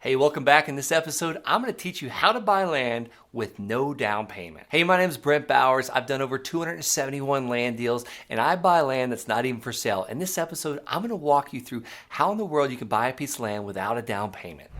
Hey, welcome back. In this episode, I'm going to teach you how to buy land with no down payment. Hey, my name is Brent Bowers. I've done over 271 land deals, and I buy land that's not even for sale. In this episode, I'm going to walk you through how in the world you can buy a piece of land without a down payment.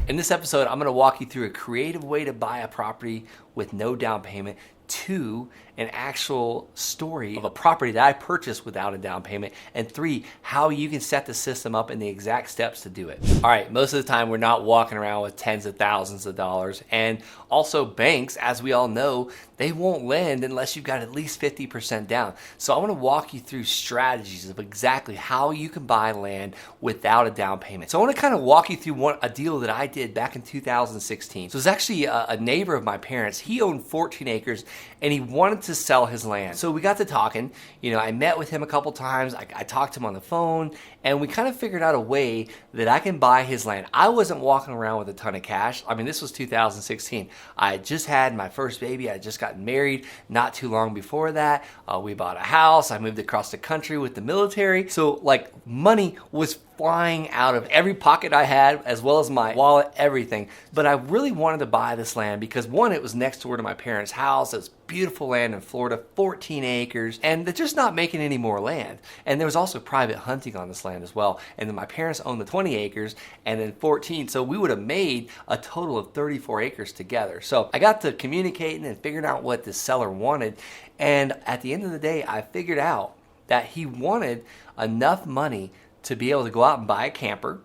In this episode, I'm going to walk you through a creative way to buy a property with no down payment, to an actual story of a property that I purchased without a down payment, and 3, how you can set the system up and the exact steps to do it. All right, most of the time we're not walking around with tens of thousands of dollars, and also banks, as we all know, they won't lend unless you've got at least 50% down. So I want to walk you through strategies of exactly how you can buy land without a down payment. So I want to kind of walk you through a deal that I did back in 2016. So it's actually a neighbor of my parents. He owned 14 acres and he wanted to sell his land. So we got to talking. I met with him a couple times. I talked to him on the phone, and we kind of figured out a way that I can buy his land. I wasn't walking around with a ton of cash. I mean, this was 2016. I had just had my first baby. I had just gotten married not too long before that. We bought a house. I moved across the country with the military. So money was flying out of every pocket I had, as well as my wallet, everything. But I really wanted to buy this land because, one, it was next door to my parents' house. It's beautiful land in Florida, 14 acres, and they're just not making any more land. And there was also private hunting on this land as well. And then my parents owned the 20 acres and then 14. So we would have made a total of 34 acres together. So I got to communicating and figuring out what the seller wanted. And at the end of the day, I figured out that he wanted enough money to be able to go out and buy a camper,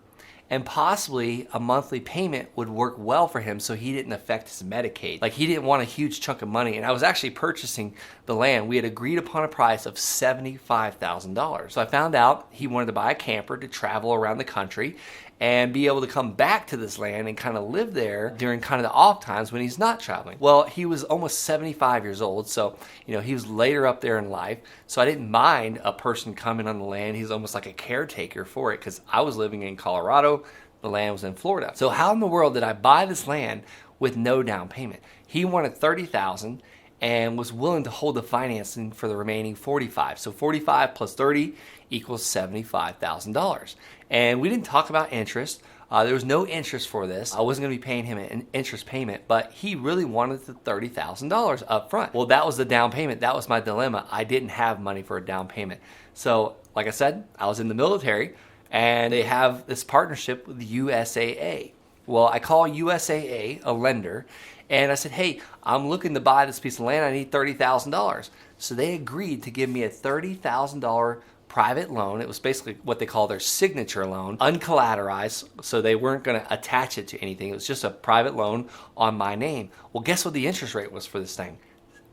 and possibly a monthly payment would work well for him so he didn't affect his Medicaid. He didn't want a huge chunk of money, and I was actually purchasing the land. We had agreed upon a price of $75,000. So I found out he wanted to buy a camper to travel around the country and be able to come back to this land and kind of live there during kind of the off times when he's not traveling. Well, he was almost 75 years old, so he was later up there in life, so I didn't mind a person coming on the land. He's almost like a caretaker for it because I was living in Colorado, the land was in Florida. So how in the world did I buy this land with no down payment? He wanted $30,000 and was willing to hold the financing for the remaining $45,000. So $45,000 plus $30,000 equals $75,000. And we didn't talk about interest. There was no interest for this. I wasn't going to be paying him an interest payment, but he really wanted the $30,000 up front. Well, that was the down payment. That was my dilemma. I didn't have money for a down payment. So, like I said, I was in the military, and they have this partnership with USAA. Well, I call USAA a lender, and I said, hey, I'm looking to buy this piece of land. I need $30,000. So they agreed to give me a $30,000 private loan. It was basically what they call their signature loan, uncollateralized, so they weren't going to attach it to anything. It was just a private loan on my name. Well, guess what the interest rate was for this thing?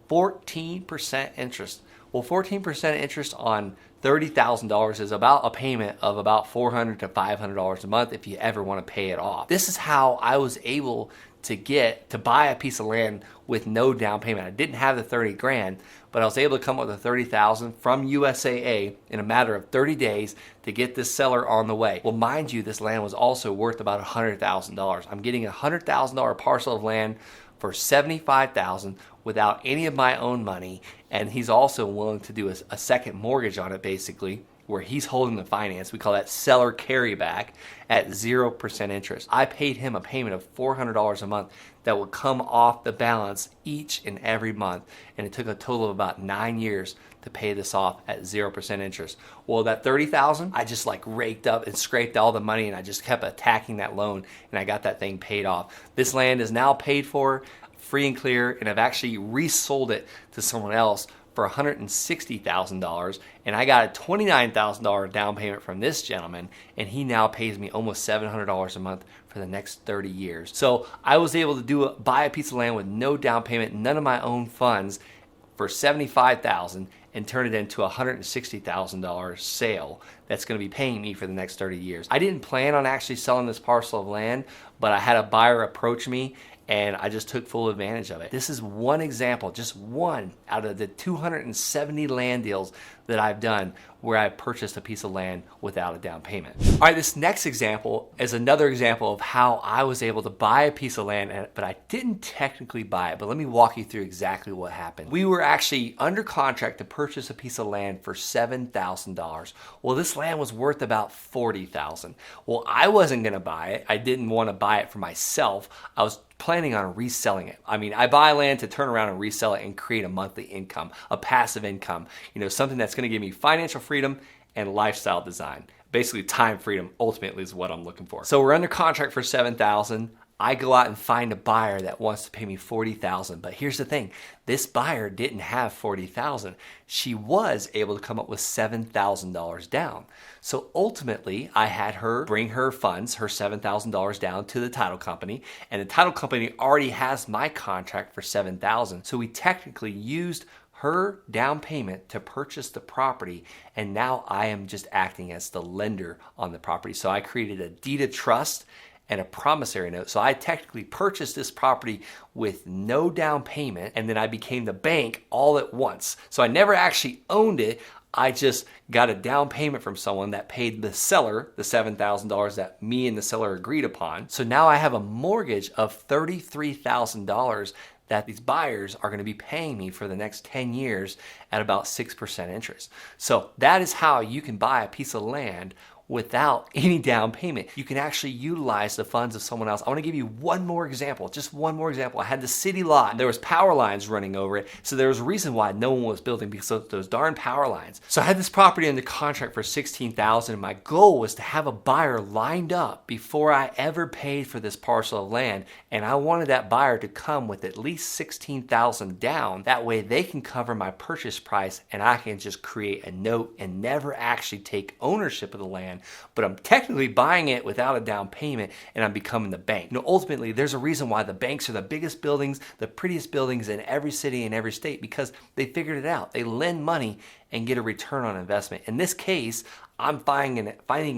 14% interest. Well, 14% interest on $30,000 is about a payment of about $400 to $500 a month if you ever want to pay it off. This is how I was able to buy a piece of land with no down payment. I didn't have the 30 grand, but I was able to come up with the 30,000 from USAA in a matter of 30 days to get this seller on the way. Well, mind you, this land was also worth about $100,000. I'm getting a $100,000 parcel of land for $75,000 without any of my own money, and he's also willing to do a second mortgage on it, basically, where he's holding the finance. We call that seller carryback at 0% interest. I paid him a payment of $400 a month that would come off the balance each and every month, and it took a total of about 9 years to pay this off at 0% interest. Well, that $30,000, I just raked up and scraped all the money, and I just kept attacking that loan, and I got that thing paid off. This land is now paid for, free and clear, and I've actually resold it to someone else for $160,000, and I got a $29,000 down payment from this gentleman, and he now pays me almost $700 a month for the next 30 years. So I was able to buy a piece of land with no down payment, none of my own funds, for $75,000 and turn it into a $160,000 sale that's going to be paying me for the next 30 years. I didn't plan on actually selling this parcel of land, but I had a buyer approach me, and I just took full advantage of it. This is one example, just one out of the 270 land deals that I've done where I purchased a piece of land without a down payment. All right, this next example is another example of how I was able to buy a piece of land, but I didn't technically buy it. But let me walk you through exactly what happened. We were actually under contract to purchase a piece of land for $7,000. Well, this land was worth about $40,000. Well, I wasn't gonna buy it. I didn't want to buy it for myself. I was planning on reselling it. I mean, I buy land to turn around and resell it and create a monthly income, a passive income, something that's going to give me financial freedom and lifestyle design. Basically, time freedom ultimately is what I'm looking for. So we're under contract for $7,000. I go out and find a buyer that wants to pay me $40,000. But here's the thing, this buyer didn't have $40,000. She was able to come up with $7,000 down. So ultimately, I had her bring her funds, her $7,000 down to the title company, and the title company already has my contract for $7,000. So we technically used her down payment to purchase the property, and now I am just acting as the lender on the property. So I created a deed of trust and a promissory note. So I technically purchased this property with no down payment, and then I became the bank all at once. So I never actually owned it. I just got a down payment from someone that paid the seller the $7,000 that me and the seller agreed upon. So now I have a mortgage of $33,000 that these buyers are going to be paying me for the next 10 years at about 6% interest. So that is how you can buy a piece of land without any down payment. You can actually utilize the funds of someone else. I want to give you one more example, just one more example. I had the city lot. There was power lines running over it. So there was a reason why no one was building, because of those darn power lines. So I had this property under contract for $16,000. My goal was to have a buyer lined up before I ever paid for this parcel of land. And I wanted that buyer to come with at least $16,000 down. That way they can cover my purchase price and I can just create a note and never actually take ownership of the land. But I'm technically buying it without a down payment, and I'm becoming the bank. Ultimately, there's a reason why the banks are the biggest buildings, the prettiest buildings in every city and every state, because they figured it out. They lend money and get a return on investment. In this case, I'm finding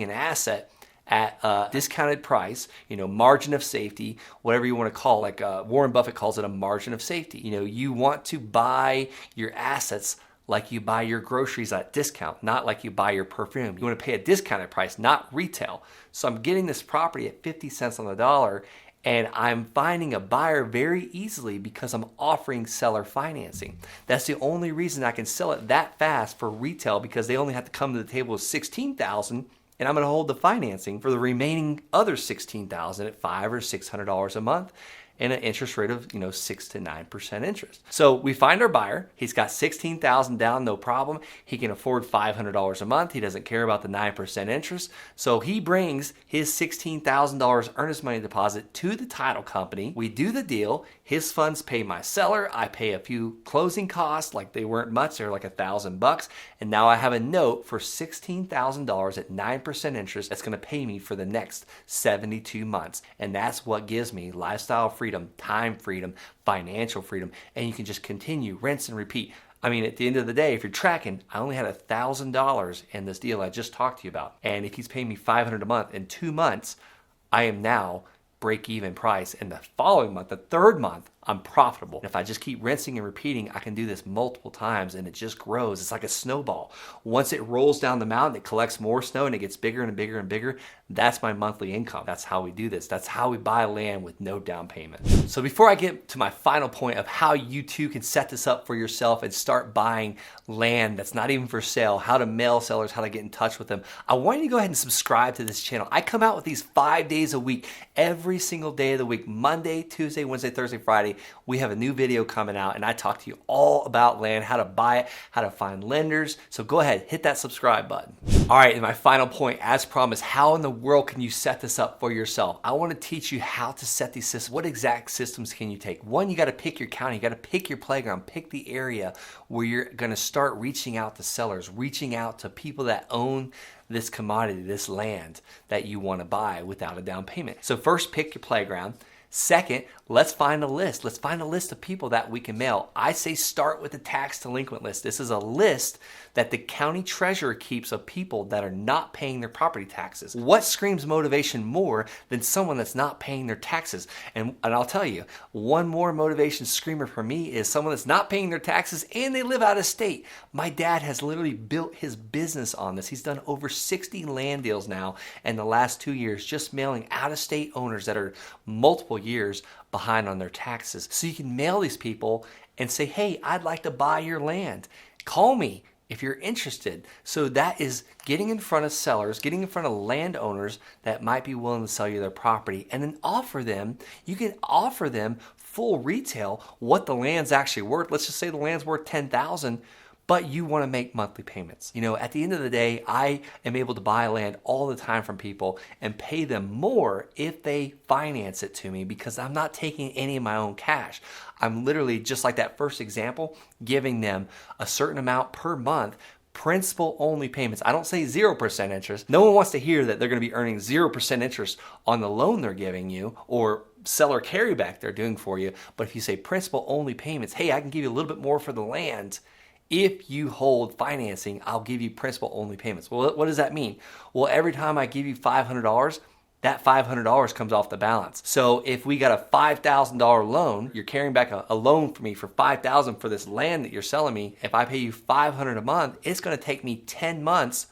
an asset at a discounted price, margin of safety, whatever you want to call it. Like Warren Buffett calls it a margin of safety. You want to buy your assets like you buy your groceries at discount, not like you buy your perfume. You want to pay a discounted price, not retail. So I'm getting this property at 50 cents on the dollar, and I'm finding a buyer very easily because I'm offering seller financing. That's the only reason I can sell it that fast for retail, because they only have to come to the table with $16,000, and I'm going to hold the financing for the remaining other $16,000 at $500 or $600 a month. And an interest rate of 6 to 9% interest. So we find our buyer. He's got $16,000 down, no problem. He can afford $500 a month. He doesn't care about the 9% interest. So he brings his $16,000 earnest money deposit to the title company. We do the deal. His funds pay my seller. I pay a few closing costs, like they weren't much. They're like $1,000. And now I have a note for $16,000 at 9% interest that's going to pay me for the next 72 months. And that's what gives me lifestyle freedom, time freedom, financial freedom, and you can just continue, rinse and repeat. I mean, at the end of the day, if you're tracking, I only had $1,000 in this deal I just talked to you about. And if he's paying me $500 a month in 2 months, I am now break-even price. And the following month, the third month, I'm profitable. And if I just keep rinsing and repeating, I can do this multiple times and it just grows. It's like a snowball. Once it rolls down the mountain, it collects more snow and it gets bigger and bigger and bigger. That's my monthly income. That's how we do this. That's how we buy land with no down payment. So before I get to my final point of how you too can set this up for yourself and start buying land that's not even for sale, how to mail sellers, how to get in touch with them, I want you to go ahead and subscribe to this channel. I come out with these 5 days a week, every single day of the week, Monday, Tuesday, Wednesday, Thursday, Friday. We have a new video coming out and I talk to you all about land, how to buy it, how to find lenders. So go ahead, hit that subscribe button. All right, and my final point, as promised, how in the world can you set this up for yourself? I want to teach you how to set these systems. What exact systems can you take? One, you got to pick your county, you got to pick your playground, pick the area where you're going to start reaching out to sellers, reaching out to people that own this commodity, this land that you want to buy without a down payment. So first, pick your playground. Second, let's find a list. Let's find a list of people that we can mail. I say start with the tax delinquent list. This is a list that the county treasurer keeps of people that are not paying their property taxes. What screams motivation more than someone that's not paying their taxes? And I'll tell you, one more motivation screamer for me is someone that's not paying their taxes and they live out of state. My dad has literally built his business on this. He's done over 60 land deals now in the last 2 years, just mailing out of state owners that are multiple years behind on their taxes. So you can mail these people and say, hey, I'd like to buy your land. Call me if you're interested. So that is getting in front of sellers, getting in front of landowners that might be willing to sell you their property, and then you can offer them full retail what the land's actually worth. Let's just say the land's worth $10,000. But you want to make monthly payments. You know, at the end of the day, I am able to buy land all the time from people and pay them more if they finance it to me because I'm not taking any of my own cash. I'm literally, just like that first example, giving them a certain amount per month, principal only payments. I don't say 0% interest. No one wants to hear that they're going to be earning 0% interest on the loan they're giving you or seller carryback they're doing for you. But if you say principal only payments, hey, I can give you a little bit more for the land. If you hold financing, I'll give you principal only payments. Well, what does that mean? Well, every time I give you $500, that $500 comes off the balance. So if we got a $5,000 loan, you're carrying back a loan for me for $5,000 for this land that you're selling me. If I pay you $500 a month, it's going to take me 10 months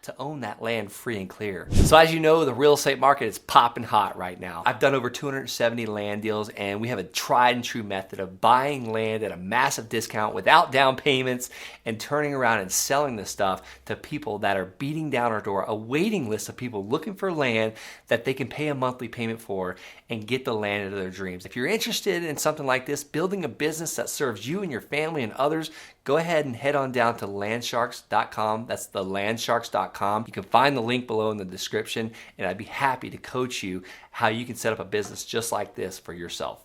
to own that land free and clear. So as you know, the real estate market is popping hot right now. I've done over 270 land deals, and we have a tried and true method of buying land at a massive discount without down payments and turning around and selling the stuff to people that are beating down our door, a waiting list of people looking for land that they can pay a monthly payment for and get the land of their dreams. If you're interested in something like this, building a business that serves you and your family and others, go ahead and head on down to landsharks.com. That's the landsharks.com. You can find the link below in the description, and I'd be happy to coach you how you can set up a business just like this for yourself.